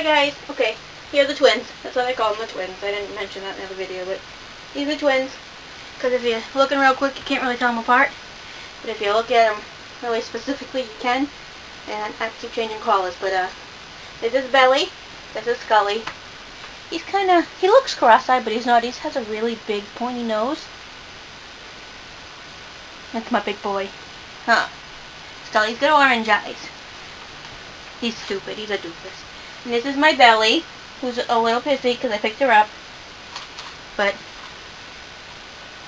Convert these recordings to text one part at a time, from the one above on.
Hi guys. Okay, here are the twins. That's what I call them, the twins. I didn't mention that in the other video, but these are twins. Because if you're looking real quick, you can't really tell them apart. But if you look at them really specifically, you can. And I keep changing collars, but this is Belly. This is Scully. He looks cross-eyed, but he's not. He has a really big pointy nose. That's my big boy. Huh. Scully's got orange eyes. He's stupid. He's a doofus. And this is my Belly, who's a little pissy because I picked her up. But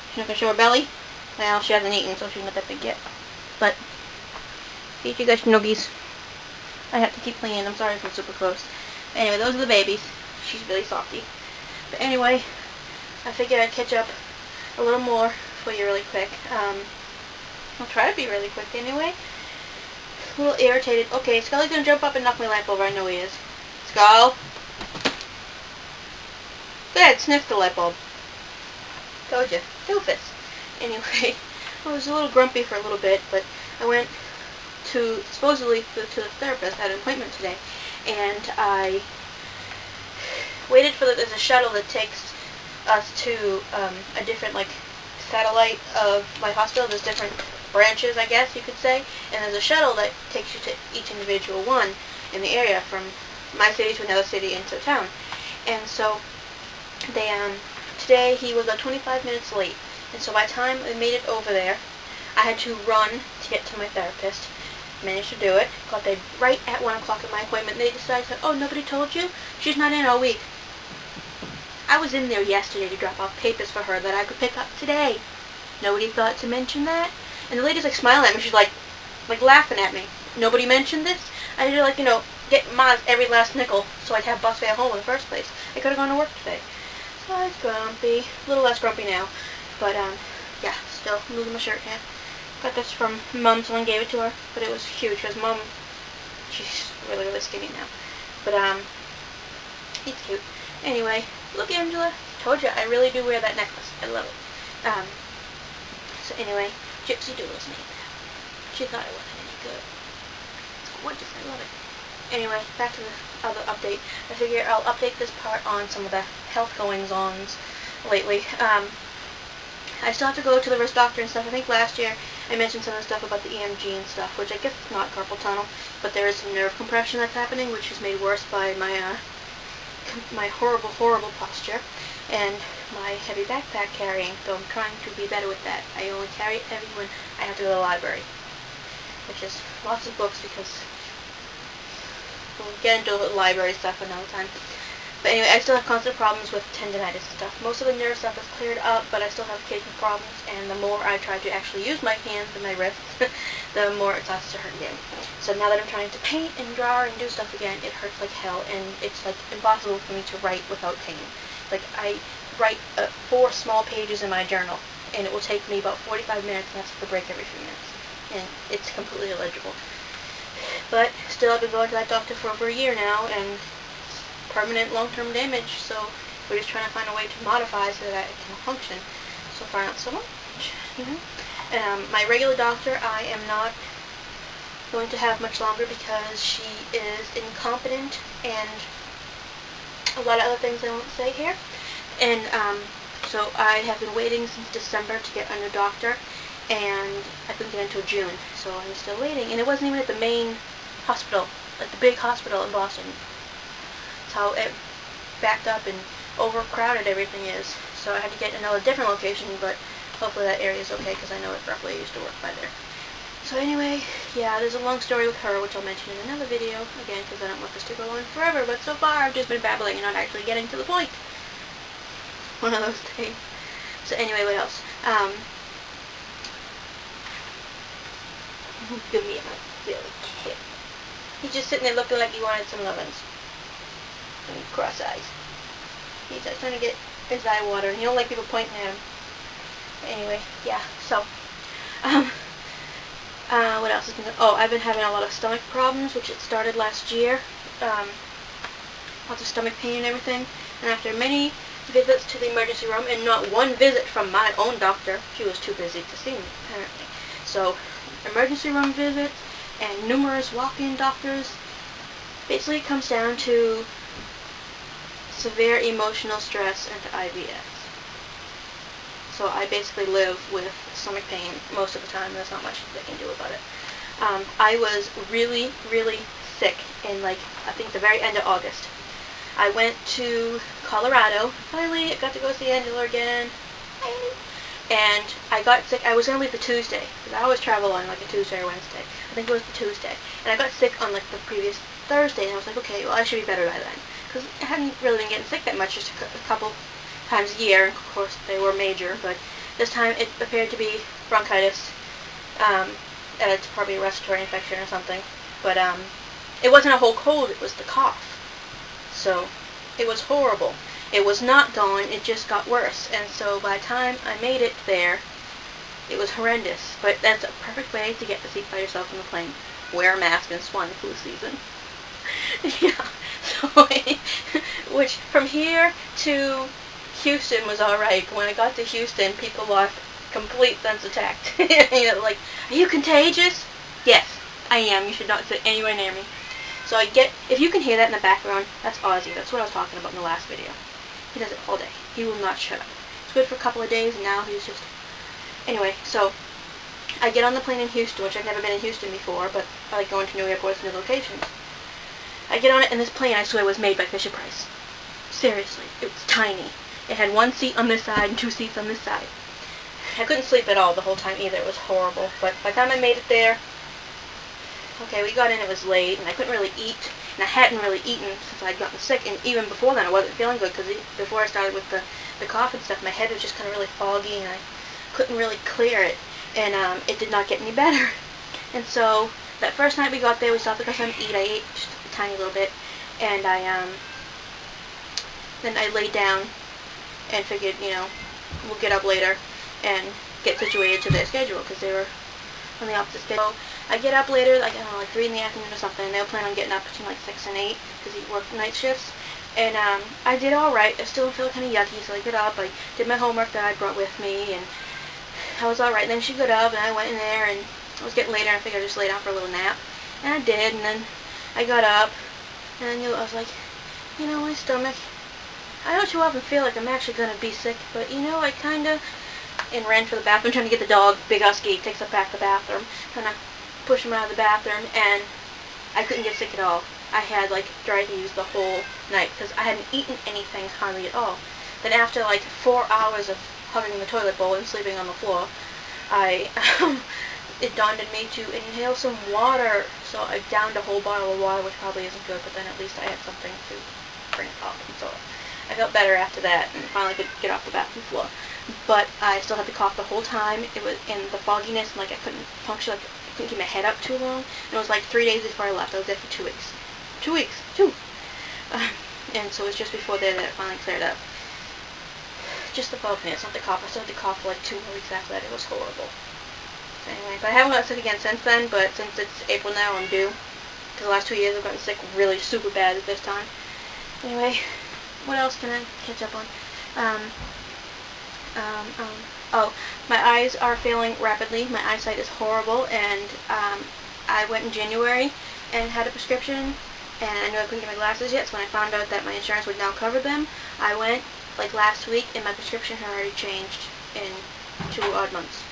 she's not going to show her belly. Well, she hasn't eaten, so she's not that big yet. But these you guys snuggies. I have to keep cleaning. I'm sorry if I'm super close. Anyway, those are the babies. She's really softy. But anyway, I figured I'd catch up a little more for you really quick. I'll try to be really quick anyway. A little irritated. Okay, Scully's gonna jump up and knock my lamp over. I know he is. Skull. Go ahead, sniff the light bulb. Told you. Doofus. Anyway, I was a little grumpy for a little bit, but I went to, supposedly, to the therapist. I had an appointment today. And I waited for there's a shuttle that takes us to a different, like, satellite of my hospital. There's different branches, I guess you could say, and there's a shuttle that takes you to each individual one in the area from my city to another city into town. And so they today he was about 25 minutes late, and so by the time we made it over there, I had to run to get to my therapist. Managed to do it. Got there right at 1 o'clock at my appointment. They decided, oh, nobody told you? She's not in all week. I was in there yesterday to drop off papers for her that I could pick up today. Nobody thought to mention that. And the lady's like smiling at me. She's like laughing at me. Nobody mentioned this? I had to, like, get my every last nickel so I'd have bus fare home in the first place. I could have gone to work today. So I was grumpy. A little less grumpy now. But, yeah, still losing my shirt here. Got this from Mom. Someone gave it to her. But it was huge because Mom, she's really, really skinny now. But, he's cute. Anyway, look, Angela. Told you, I really do wear that necklace. I love it. So anyway, Gypsy Doodle's name. She thought it wasn't any good. It's gorgeous. I love it. Anyway, back to the other update. I figure I'll update this part on some of the health goings-ons lately. I still have to go to the wrist doctor and stuff. I think last year I mentioned some of the stuff about the EMG and stuff, which I guess is not carpal tunnel, but there is some nerve compression that's happening, which is made worse by my horrible, horrible posture and my heavy backpack carrying, so I'm trying to be better with that. I only carry it heavy when I have to go to the library, which is lots of books because we'll get into the library stuff another time. But anyway, I still have constant problems with tendinitis and stuff. Most of the nerve stuff is cleared up, but I still have occasional problems, and the more I try to actually use my hands and my wrists, the more it starts to hurt again. So now that I'm trying to paint and draw and do stuff again, it hurts like hell, and it's like impossible for me to write without pain. Like, I write 4 small pages in my journal, and it will take me about 45 minutes, and I have to break every few minutes. And it's completely illegible. But still, I've been going to that doctor for over a year now, and permanent long-term damage, so we're just trying to find a way to modify so that it can function. So far, not so much, my regular doctor, I am not going to have much longer because she is incompetent and a lot of other things I won't say here. And so I have been waiting since December to get a new doctor, and I couldn't get until June, so I'm still waiting. And it wasn't even at the main hospital, like the big hospital in Boston. How it backed up and overcrowded everything is. So I had to get another different location, but hopefully that area is okay because I know it roughly. I used to work by there. So anyway, yeah, there's a long story with her, which I'll mention in another video, again, because I don't want this to go on forever, but so far I've just been babbling and not actually getting to the point. One of those things. So anyway, what else? Give me a silly kid. He's just sitting there looking like he wanted some lovin's. And cross eyes. He's just trying to get his eye water, and he don't like people pointing at him. But anyway, yeah, so, what else is going on? Oh, I've been having a lot of stomach problems, which it started last year. Lots of stomach pain and everything. And after many visits to the emergency room, and not one visit from my own doctor, she was too busy to see me, apparently. So, emergency room visits, and numerous walk-in doctors. Basically, it comes down to severe emotional stress and IBS. So I basically live with stomach pain most of the time. There's not much they can do about it. I was really, really sick in, like, I think the very end of August. I went to Colorado. Finally, I got to go see Angela again. And I got sick. I was going to leave the Tuesday, because I always travel on like a Tuesday or Wednesday. I think it was the Tuesday. And I got sick on like the previous Thursday, and I was like, okay, well, I should be better by then. Because I hadn't really been getting sick that much, just a couple times a year. Of course, they were major, but this time it appeared to be bronchitis. And it's probably a respiratory infection or something. But it wasn't a whole cold, it was the cough. So it was horrible. It was not gone, it just got worse. And so by the time I made it there, it was horrendous. But that's a perfect way to get to seat by yourself on the plane. Wear a mask in swine flu season. Yeah. So, which from here to Houston was alright. When I got to Houston, people lost complete sense of tact. You know, like, are you contagious? Yes, I am. You should not sit anywhere near me. So if you can hear that in the background, that's Ozzy. That's what I was talking about in the last video. He does it all day. He will not shut up. It's good for a couple of days, and now he's just... Anyway, so I get on the plane in Houston, which I've never been in Houston before, but I like going to new airports and new locations. I get on it, and this plane, I swear, was made by Fisher-Price. Seriously, it was tiny. It had one seat on this side and two seats on this side. I couldn't sleep at all the whole time either. It was horrible. But by the time I made it there, okay, we got in, it was late, and I couldn't really eat. And I hadn't really eaten since I'd gotten sick. And even before then, I wasn't feeling good, because before I started with the cough and stuff, my head was just kind of really foggy, and I couldn't really clear it. And it did not get any better. And so that first night we got there, we stopped to go some eat. I ate just a tiny little bit. And then I laid down and figured, you know, we'll get up later and get situated to their schedule, because they were on the opposite schedule. So I get up later, like, I don't know, like 3 in the afternoon or something, and they'll plan on getting up between like 6 and 8, because he worked night shifts. And I did alright. I still feel kind of yucky, so I get up, I did my homework that I brought with me, and I was alright. And then she got up, and I went in there, and it was getting later, and I figured I'd just lay down for a little nap. And I did, and then I got up, and then I was like, you know, my stomach, I don't too often feel like I'm actually going to be sick, but, you know, I kind of... And ran for the bathroom, trying to get the dog. Big Husky takes up back the bathroom, trying to push him out of the bathroom, and I couldn't get sick at all. I had like dry heaves the whole night because I hadn't eaten anything hardly at all. Then after like 4 hours of hugging the toilet bowl and sleeping on the floor, it dawned on me to inhale some water. So I downed a whole bottle of water, which probably isn't good, but then at least I had something to bring it up. And so I felt better after that, and finally could get off the bathroom floor. But I still had the cough the whole time. It was in the fogginess, and like I couldn't function, like I couldn't keep my head up too long. And it was like 3 days before I left. I was there for 2 weeks. 2 weeks, 2. And so it was just before there that it finally cleared up. Just the fogginess, not the cough. I still had the cough for like 2 more weeks after that. It was horrible. So anyway, but I haven't gotten sick again since then. But since it's April now, I'm due. Because the last 2 years I've gotten sick really super bad at this time. Anyway, what else can I catch up on? Oh, my eyes are failing rapidly. My eyesight is horrible, and I went in January and had a prescription, and I knew I couldn't get my glasses yet, so when I found out that my insurance would now cover them, I went like last week, and my prescription had already changed in 2 odd months.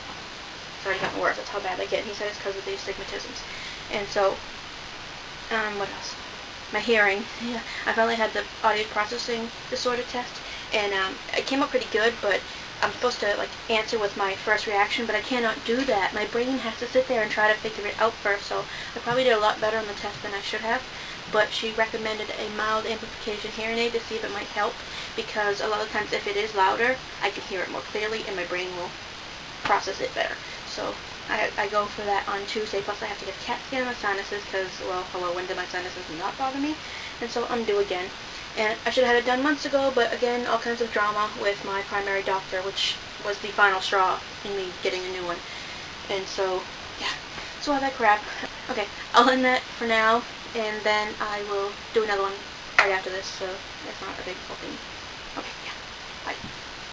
It's already gotten worse. That's how bad I get. And he said it's because of the astigmatisms. And so, what else? My hearing. Yeah, I finally had the audio processing disorder test, and it came up pretty good, but I'm supposed to like answer with my first reaction, but I cannot do that. My brain has to sit there and try to figure it out first, so I probably did a lot better on the test than I should have. But she recommended a mild amplification hearing aid to see if it might help, because a lot of times if it is louder, I can hear it more clearly and my brain will process it better. So I go for that on Tuesday, plus I have to get a CAT scan on my sinuses, because, well, hello, when did my sinuses not bother me? And so I'm due again. And I should have had it done months ago, but again, all kinds of drama with my primary doctor, which was the final straw in me getting a new one. And so, yeah, so all that crap. Okay, I'll end that for now, and then I will do another one right after this, so it's not a big fucking